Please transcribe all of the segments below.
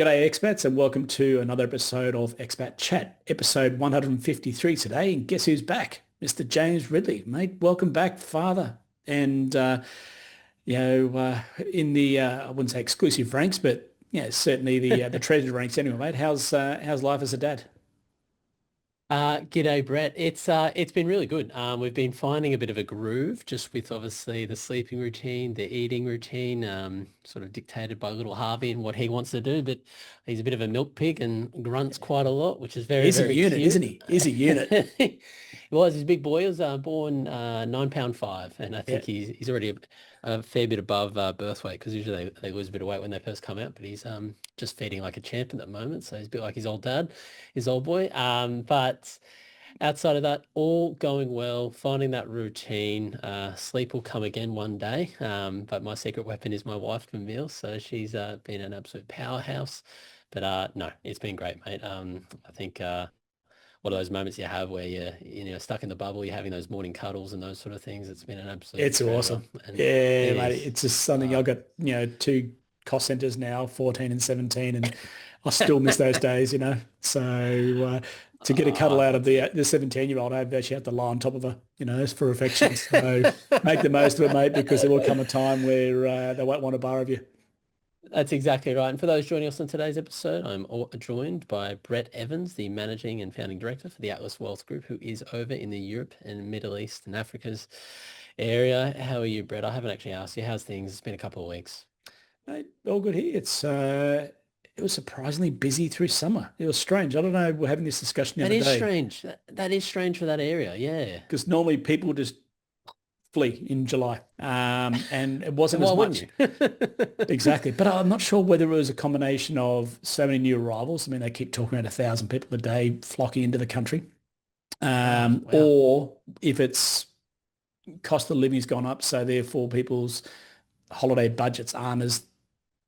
G'day expats and welcome to another episode of Expat Chat, episode 153 today. And guess who's back? Mr. James Ridley. Mate, welcome back, father. And, in the, I wouldn't say exclusive ranks, but yeah, certainly the treasured ranks anyway, mate. How's life as a dad? G'day, Brett. It's been really good. We've been finding a bit of a groove just with obviously the sleeping routine, the eating routine, sort of dictated by little Harvey and what he wants to do. But he's a bit of a milk pig and grunts quite a lot, which is very, He's a very unit, cute. isn't he? He's a unit. He's a big boy. He was born 9 pound 5, and I Yeah. think he's already a fair bit above birth weight because usually they lose a bit of weight when they first come out. But he's just feeding like a champ at the moment, so he's a bit like his old dad, his old boy. But outside of that, all going well. Finding that routine. Sleep will come again one day. But my secret weapon is my wife, Camille. So she's been an absolute powerhouse. But no, it's been great, mate. I think. One of those moments you have where you're stuck in the bubble, you're having those morning cuddles and those sort of things. It's been an absolute It's treasure, awesome. and Yeah, it mate. is. It's just something Uh, I've got, two cost centers now, 14 and 17, and I still miss those days, So to get a cuddle out of that's the 17-year-old, I've actually had to lie on top of her, for affection. So make the most of it, mate, because there will come a time where they won't want to borrow of you. that's exactly right. And for those joining us on today's episode, joined by Brett Evans, the managing and founding director for the Atlas Wealth Group, who is over in the Europe and Middle East and Africa's area. How are you, Brett? I haven't actually asked you. How's things? It's been a couple of weeks. Mate, all good here. It was surprisingly busy through summer. It was strange. I don't know. We're having this discussion the That other is day strange. That is strange for that area. Yeah. because normally people just flee in July, and it And wasn't why as wouldn't much. you? Exactly. But I'm not sure whether it was a combination of so many new arrivals. I mean, they keep talking about 1,000 people a day flocking into the country, Wow. or if it's cost of living's gone up, so therefore people's holiday budgets aren't as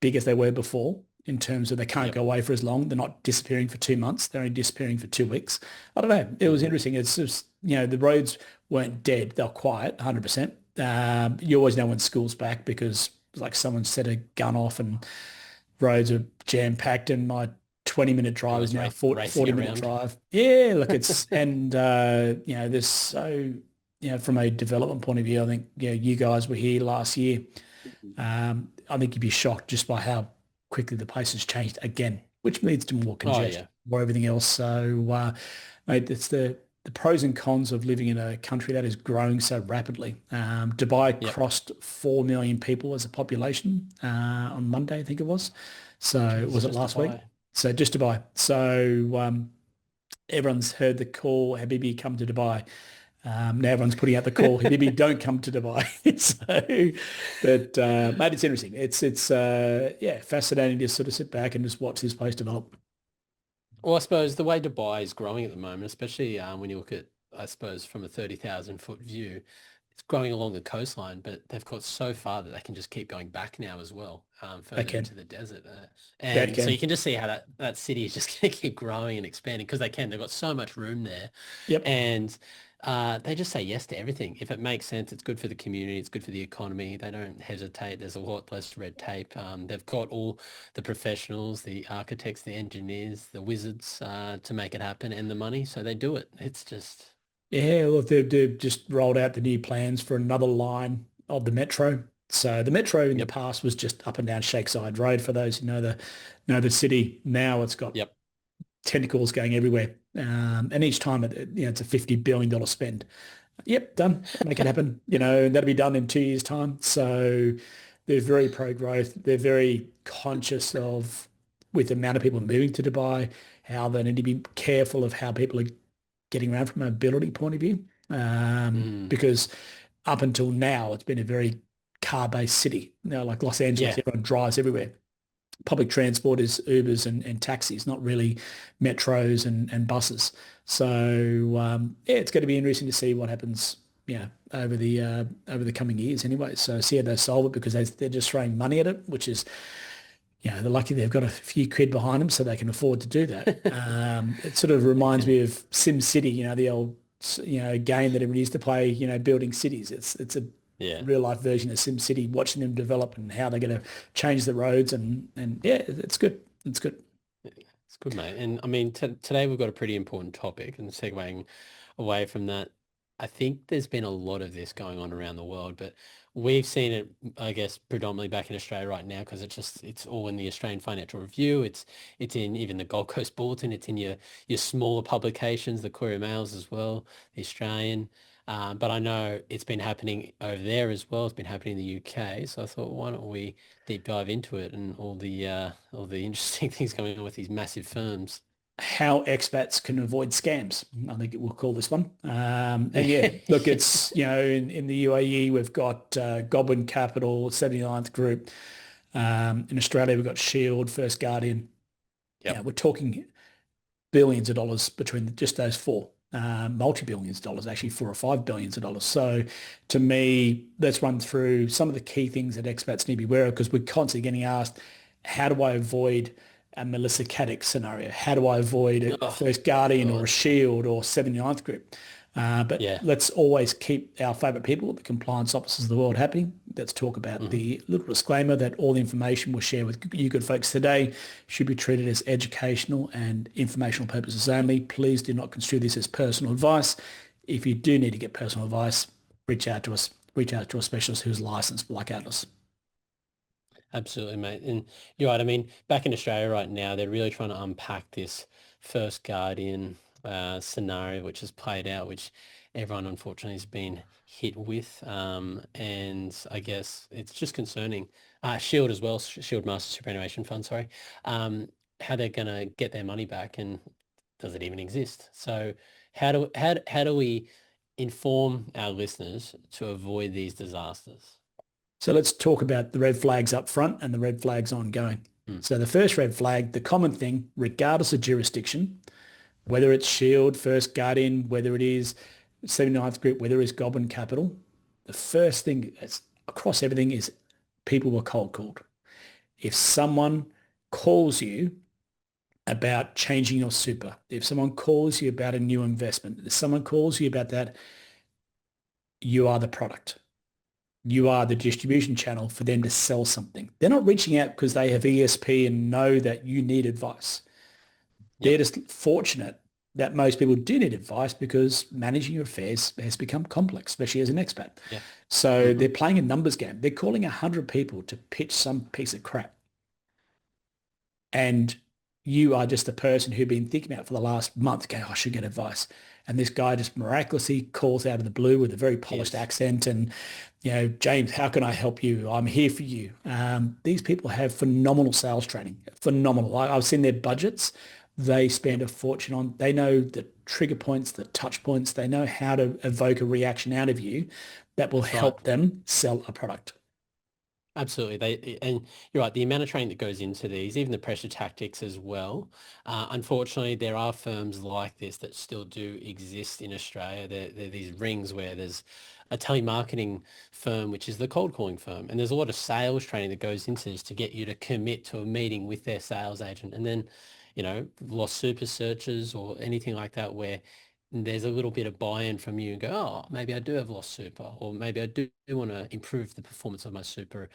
big as they were before in terms of they can't Yep. go away for as long. They're not disappearing for 2 months. They're only disappearing for 2 weeks. I don't know. It was Hmm. interesting. It's just, the roads weren't dead. They're quiet, 100%. You always know when school's back because like someone set a gun off and roads are jam-packed and my 20-minute drive is Everyone's now racing 40-minute around. drive. Yeah, look, and, there's so, from a development point of view, I think, you guys were here last year. I think you'd be shocked just by how quickly the place has changed again, which leads to more Oh congestion, yeah. more everything else. So, mate, it's the pros and cons of living in a country that is growing so rapidly. Dubai Yep. crossed 4 million people as a population on Monday, I think it was. So Jeez, was it just to last week? buy. So just Dubai. So everyone's heard the call, Habibi, come to Dubai. Now everyone's putting out the call, Habibi, don't come to Dubai. So, but mate, it's interesting. It's fascinating to sort of sit back and just watch this place develop. Well, I suppose the way Dubai is growing at the moment, especially when you look at, I suppose, from a 30,000 foot view, it's growing along the coastline, but they've got so far that they can just keep going back now as well, They further can. into the desert. They And so you can. can just see how that city is just going to keep growing and expanding because they can. They've got so much room there. Yep. And they just say yes to everything. If it makes sense, it's good for the community, it's good for the economy. They don't hesitate. There's a lot less red tape. They've got all the professionals, the architects, the engineers, the wizards to make it happen and the money. So they do it. It's just, Yeah, look, they've just rolled out the new plans for another line of the metro. So the metro in the yep, past was just up and down Shakeside Road. For those who know the city, now it's got yep. tentacles going everywhere. And each time it's a $50 billion spend. Yep, done. Make it happen. And that'll be done in 2 years' time. So they're very pro-growth. They're very conscious of, with the amount of people moving to Dubai, how they need to be careful of how people are getting around from a mobility point of view. Mm, Because up until now, it's been a very car-based city. Like Los Angeles, yeah. everyone drives everywhere. Public transport is Ubers and taxis, not really metros and buses. So yeah, it's going to be interesting to see what happens, over the coming years. Anyway, so see how they solve it because they're just throwing money at it, which is, they're lucky they've got a few quid behind them so they can afford to do that. It sort of reminds me of Sim City, the old game that everyone used to play, building cities. It's a Yeah. real life version of Sim City, watching them develop and how they're going to change the roads and yeah, it's good. It's good. It's good, mate. And I mean, today we've got a pretty important topic, and segueing away from that, I think there's been a lot of this going on around the world, but we've seen it, I guess, predominantly back in Australia right now because it's all in the Australian Financial Review. It's in even the Gold Coast Bulletin. It's in your smaller publications, the Courier Mails as well, the Australian. But I know it's been happening over there as well. It's been happening in the UK. So I thought, why don't we deep dive into it and all the interesting things going on with these massive firms. How expats can avoid scams. I think we'll call this one. And yeah, look, it's, in the UAE, we've got Goblin Capital, 79th Group. In Australia, we've got Shield, First Guardian. Yeah, Yep. we're talking billions of dollars between just those four, multi-billions of dollars, actually 4 or 5 billions of dollars. So to me, let's run through some of the key things that expats need to be aware of because we're constantly getting asked, how do I avoid a Melissa Caddick scenario? How do I avoid a Oh First Guardian or a God. Shield or 79th Group? But Yeah. let's always keep our favourite people, the compliance officers of the world, happy. Let's talk about Hmm. the little disclaimer that all the information we'll share with you good folks today should be treated as educational and informational purposes only. Please do not construe this as personal advice. If you do need to get personal advice, reach out to us. Reach out to a specialist who's licensed like Atlas. Absolutely, mate. And you're right. I mean, back in Australia right now, they're really trying to unpack this First Guardian scenario, which has played out, which everyone unfortunately has been hit with. And I guess it's just concerning. Shield as well, Shield Master Superannuation Fund, sorry. How they're going to get their money back and does it even exist? So how do we inform our listeners to avoid these disasters? So let's talk about the red flags up front and the red flags ongoing. Mm. So the first red flag, the common thing, regardless of jurisdiction, whether it's Shield, First Guardian, whether it is 79th Group, whether it's Goblin Capital, the first thing that's across everything is people were cold called. If someone calls you about changing your super, if someone calls you about a new investment, if someone calls you about that, you are the product. You are the distribution channel for them to sell something. They're not reaching out because they have ESP and know that you need advice. They're Yep. just fortunate that most people do need advice because managing your affairs has become complex, especially as an expat. Yeah. So Hmm. they're playing a numbers game. They're calling 100 people to pitch some piece of crap. And you are just the person who've been thinking about it for the last month, going, I should get advice. And this guy just miraculously calls out of the blue with a very polished Yes. accent and, James, how can I help you? I'm here for you. These people have phenomenal sales training, phenomenal. I've seen their budgets. They spend Yep. a fortune on, they know the trigger points, the touch points. They know how to evoke a reaction out of you that will That's right. help them sell a product. Absolutely. And you're right. The amount of training that goes into these, even the pressure tactics as well. Unfortunately, there are firms like this that still do exist in Australia. There are these rings where there's a telemarketing firm, which is the cold calling firm. And there's a lot of sales training that goes into this to get you to commit to a meeting with their sales agent. And then, lost super searches or anything like that where there's a little bit of buy-in from you and go, oh, maybe I do have lost super, or maybe I do want to improve the performance of my super.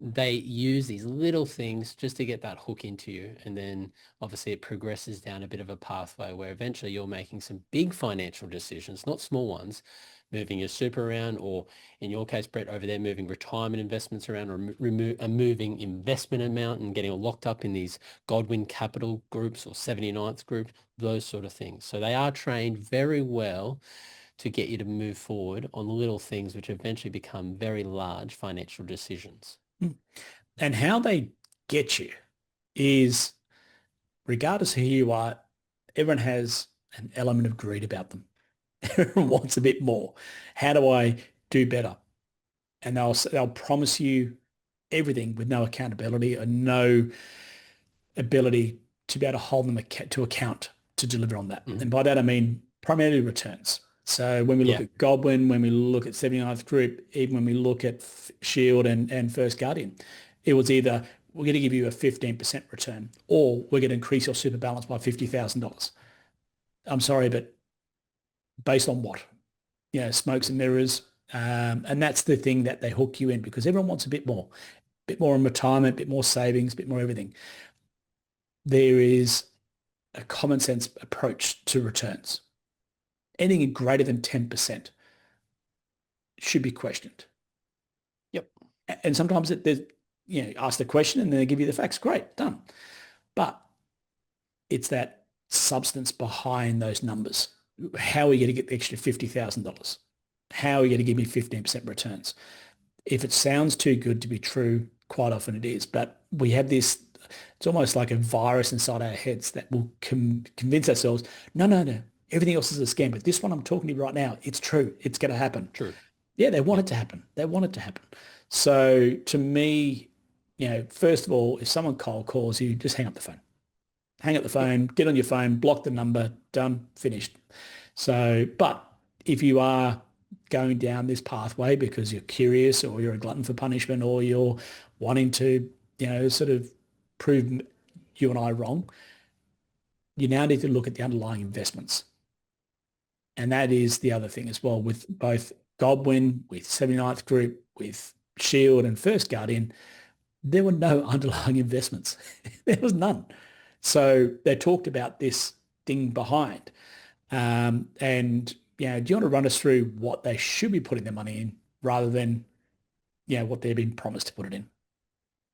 They use these little things just to get that hook into you. And then obviously it progresses down a bit of a pathway where eventually you're making some big financial decisions, not small ones, moving your super around, or in your case, Brett, over there, moving retirement investments around or moving investment amount and getting locked up in these Godwin Capital groups or 79th group, those sort of things. So they are trained very well to get you to move forward on little things which eventually become very large financial decisions. And how they get you is regardless of who you are, everyone has an element of greed about them. Everyone wants a bit more. How do I do better? And they'll promise you everything with no accountability and no ability to be able to hold them to account to deliver on that. Mhm. And by that I mean primarily returns. So when we look Yeah. at Goblin, when we look at 79th Group, even when we look at Shield and First Guardian, it was either we're going to give you a 15% return or we're going to increase your super balance by $50,000. I'm sorry, but based on what? Smokes and mirrors. And that's the thing that they hook you in because everyone wants a bit more in retirement, a bit more savings, a bit more everything. there is a common sense approach to returns. Anything greater than 10% should be questioned. Yep. And sometimes there's, ask the question and then they give you the facts. Great, done. But it's that substance behind those numbers. How are you going to get the extra $50,000? How are you going to give me 15% returns? If it sounds too good to be true, quite often it is. But we have this, it's almost like a virus inside our heads that will convince ourselves, no, no, no, everything else is a scam. But this one I'm talking to you right now, it's true. It's going to happen. True. Yeah, they want Yep. it to happen. They want it to happen. So to me, first of all, if someone cold calls you, just hang up the phone. Hang up the Yep. phone, get on your phone, block the number, done, finished. So, but if you are going down this pathway because you're curious or you're a glutton for punishment or you're wanting to, sort of prove you and I wrong, you now need to look at the underlying investments. And that is the other thing as well with both Godwin, with 79th Group, with Shield and First Guardian, there were no underlying investments. There was none. So they talked about this thing behind. And, do you want to run us through what they should be putting their money in rather than, what they've been promised to put it in?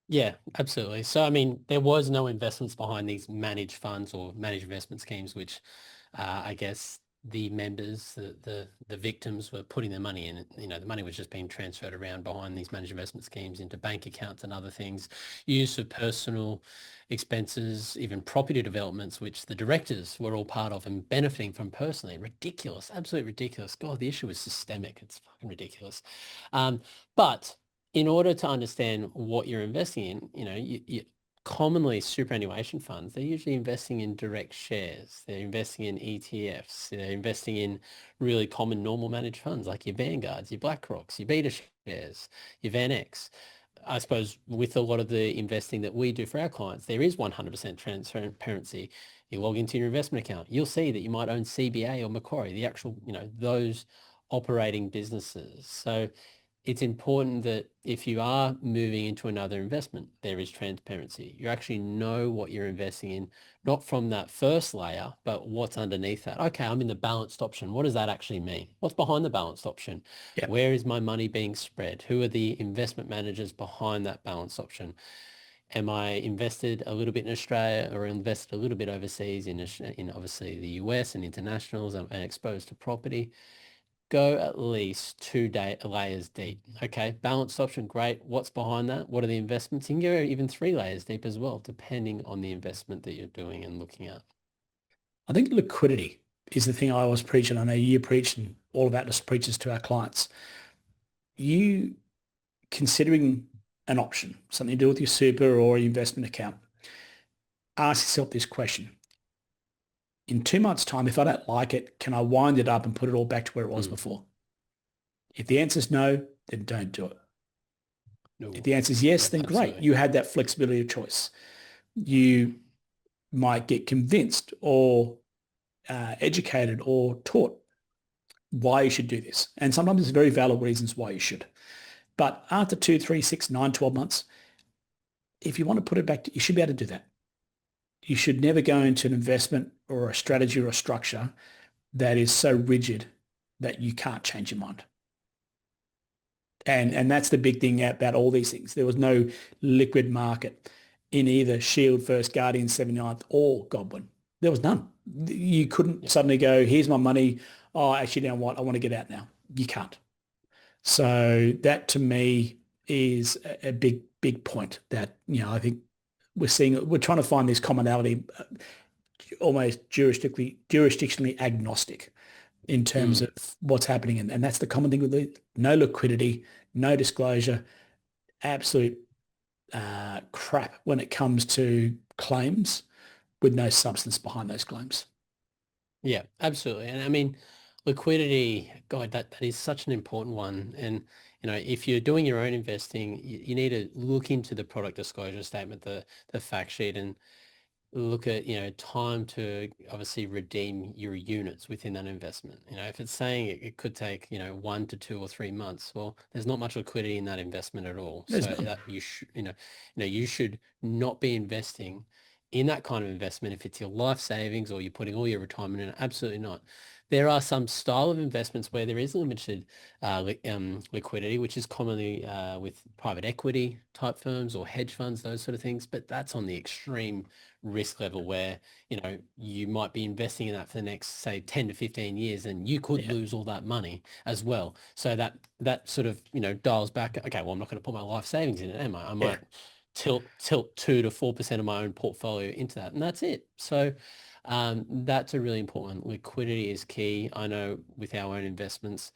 Yeah, absolutely. So, I mean, there was no investments behind these managed funds or managed investment schemes, which I guess the members, the victims were putting their money in. The money was just being transferred around behind these managed investment schemes into bank accounts and other things. Use of personal expenses, even property developments, which the directors were all part of and benefiting from personally. Ridiculous, absolutely ridiculous. God, the issue is systemic. It's fucking ridiculous. But in order to understand what you're investing in, you commonly superannuation funds, they're usually investing in direct shares. They're investing in ETFs. They're investing in really common normal managed funds like your Vanguards, your BlackRocks, your Beta shares, your VanEck. I suppose with a lot of the investing that we do for our clients, there is 100% transparency. You log into your investment account, you'll see that you might own CBA or Macquarie, the actual, those operating businesses. So it's important that if you are moving into another investment, there is transparency. You actually know what you're investing in, not from that first layer, but what's underneath that. Okay, I'm in the balanced option. What does that actually mean? What's behind the balanced option? Yeah. Where is my money being spread? Who are the investment managers behind that balanced option? Am I invested a little bit in Australia or invested a little bit overseas in obviously the US and internationals and exposed to property? Go at least layers deep. Okay, balanced option, great. What's behind that? What are the investments? You can go even 3 layers deep as well, depending on the investment that you're doing and looking at. I think liquidity is the thing I always preach, and I know you preach and all of Atlas preaches to our clients. You considering an option, something to do with your super or your investment account, ask yourself this question. In 2 months' time, if I don't like it, can I wind it up and put it all back to where it was before? If the answer is no, then don't do it. If No. the answer is yes, Yep, then great. absolutely. You had that flexibility of choice. You might get convinced or educated or taught why you should do this. And sometimes there's very valid reasons why you should. But after 2, 3, 6, 9, 12 months, if you want to put it back, you should be able to do that. You should never go into an investment or a strategy or a structure that is so rigid that you can't change your mind. And that's the big thing about all these things. There was no liquid market in either Shield, First Guardian, 79th or Godwin. There was none. You couldn't Yep. suddenly go, here's my money. Oh, actually, you know what? I want to get out now. You can't. So that to me is a big, big point that, I think we're trying to find this commonality almost jurisdictionally agnostic in terms Mm. of what's happening. And that's the common thing with no liquidity, no disclosure, absolute crap when it comes to claims with no substance behind those claims. Yeah, absolutely. And I mean, liquidity, God, that is such an important one. And, if you're doing your own investing, you need to look into the product disclosure statement, the fact sheet, and look at, time to obviously redeem your units within that investment. If it's saying it could take, 1 to 2 or 3 months, well, there's not much liquidity in that investment at all. There's So none. that you should not be investing in that kind of investment if it's your life savings or you're putting all your retirement in it. Absolutely not. There are some style of investments where there is limited liquidity, which is commonly with private equity type firms or hedge funds, those sort of things. But that's on the extreme risk level where, you might be investing in that for the next, say, 10 to 15 years, and you could Yeah. lose all that money as well. So that sort of, dials back, okay, well, I'm not going to put my life savings in it, am I? I Yeah. might tilt 2 to 4% of my own portfolio into that, and that's it. So that's a really important. Liquidity is key. I know with our own investments,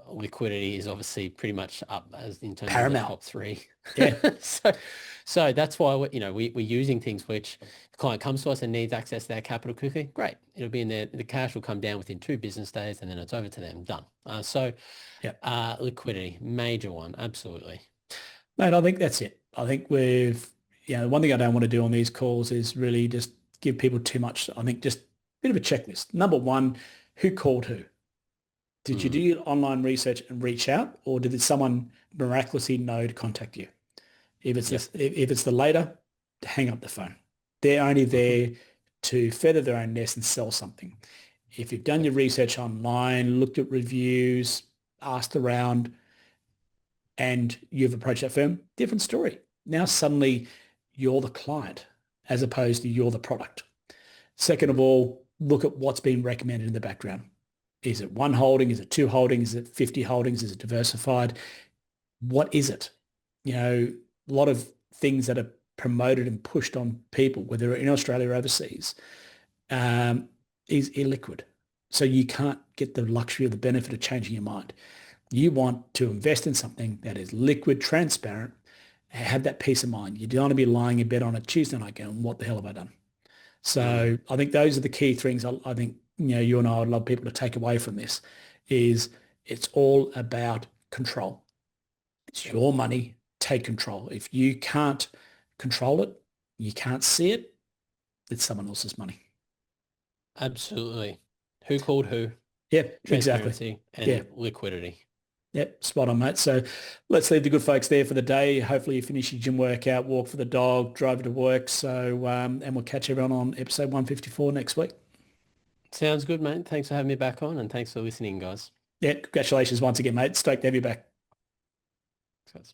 liquidity is obviously pretty much up as in terms of the Paramount. top three. Yeah. so so that's why we're using things which the client comes to us and needs access to their capital quickly. Great, it'll be in there. The cash will come down within 2 business days, and then it's over to them. Done. Yeah. Liquidity, major one, absolutely. Mate, I think that's it. I think the one thing I don't want to do on these calls is really just give people too much. I think just a bit of a checklist. Number one, who called who? Did you do Mm, your online research and reach out, or did someone miraculously know to contact you? If it's yep. this, if it's the later, hang up the phone. They're only there to feather their own nest and sell something. If you've done Yep. your research online, looked at reviews, asked around, and you've approached that firm, different story. Now suddenly you're the client as opposed to you're the product. Second of all, look at what's been recommended in the background. Is it one holding? Is it two holdings? Is it 50 holdings? Is it diversified? What is it? A lot of things that are promoted and pushed on people, whether in Australia or overseas, um, is illiquid. So you can't get the luxury or the benefit of changing your mind. You want to invest in something that is liquid, transparent, have that peace of mind. You don't want to be lying in bed on a Tuesday night going, what the hell have I done? Mm, So I think those are the key things I think, you and I would love people to take away from this is it's all about control. It's yep. your money. Take control. If you can't control it, you can't see it, it's someone else's money. Absolutely. Who called who? Yeah, exactly. Transparency Yeah. and liquidity. Yep, spot on, mate. So let's leave the good folks there for the day. Hopefully you finish your gym workout, walk for the dog, drive to work. So, and we'll catch everyone on episode 154 next week. Sounds good, mate. Thanks for having me back on, and thanks for listening, guys. Yeah, congratulations once again, mate. Stoked to have you back. Thanks.